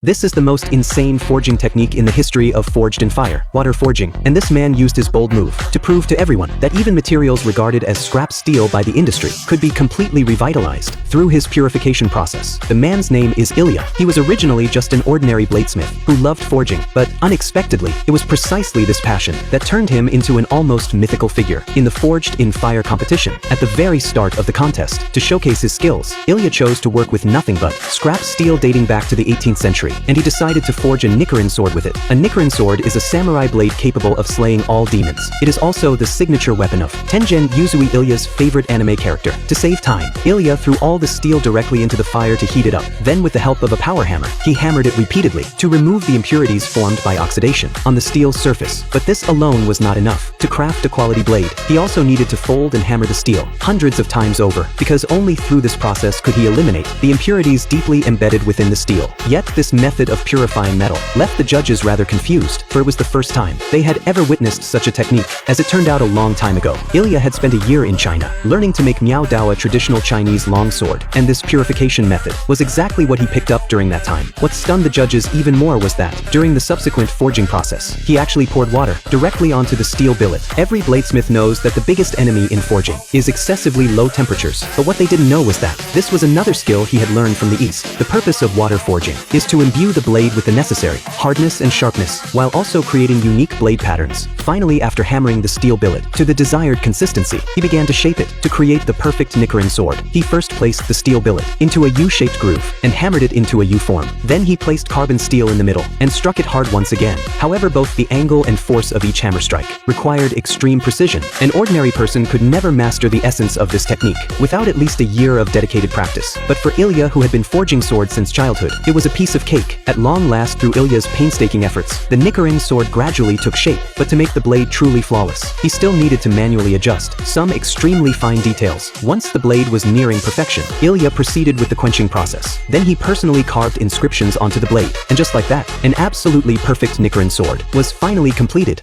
This is the most insane forging technique in the history of Forged in Fire, water forging, and this man used his bold move to prove to everyone that even materials regarded as scrap steel by the industry could be completely revitalized through his purification process. The man's name is Ilya. He was originally just an ordinary bladesmith who loved forging, but unexpectedly, it was precisely this passion that turned him into an almost mythical figure in the Forged in Fire competition. At the very start of the contest, to showcase his skills, Ilya chose to work with nothing but scrap steel dating back to the 18th century. And he decided to forge a Nichiren sword with it. A Nichiren sword is a samurai blade capable of slaying all demons. It is also the signature weapon of Tengen Uzui, Ilya's favorite anime character. To save time, Ilya threw all the steel directly into the fire to heat it up. Then with the help of a power hammer, he hammered it repeatedly to remove the impurities formed by oxidation on the steel's surface. But this alone was not enough. To craft a quality blade, he also needed to fold and hammer the steel hundreds of times over, because only through this process could he eliminate the impurities deeply embedded within the steel. Yet this method of purifying metal left the judges rather confused, for it was the first time they had ever witnessed such a technique. As it turned out a long time ago, Ilya had spent a year in China, learning to make Miao Dao, a traditional Chinese longsword, and this purification method was exactly what he picked up during that time. What stunned the judges even more was that, during the subsequent forging process, he actually poured water directly onto the steel billet. Every bladesmith knows that the biggest enemy in forging is excessively low temperatures, but what they didn't know was that this was another skill he had learned from the East. The purpose of water forging is to imbue the blade with the necessary hardness and sharpness, while also creating unique blade patterns. Finally, after hammering the steel billet to the desired consistency, he began to shape it to create the perfect Nichiren sword. He first placed the steel billet into a U-shaped groove and hammered it into a U form. Then he placed carbon steel in the middle and struck it hard once again. However, both the angle and force of each hammer strike required extreme precision. An ordinary person could never master the essence of this technique without at least a year of dedicated practice. But for Ilya, who had been forging swords since childhood, it was a piece of cake. At long last, through Ilya's painstaking efforts, the Nichiren sword gradually took shape, but to make the blade truly flawless, he still needed to manually adjust some extremely fine details. Once the blade was nearing perfection, Ilya proceeded with the quenching process. Then he personally carved inscriptions onto the blade, and just like that, an absolutely perfect Nichiren sword was finally completed.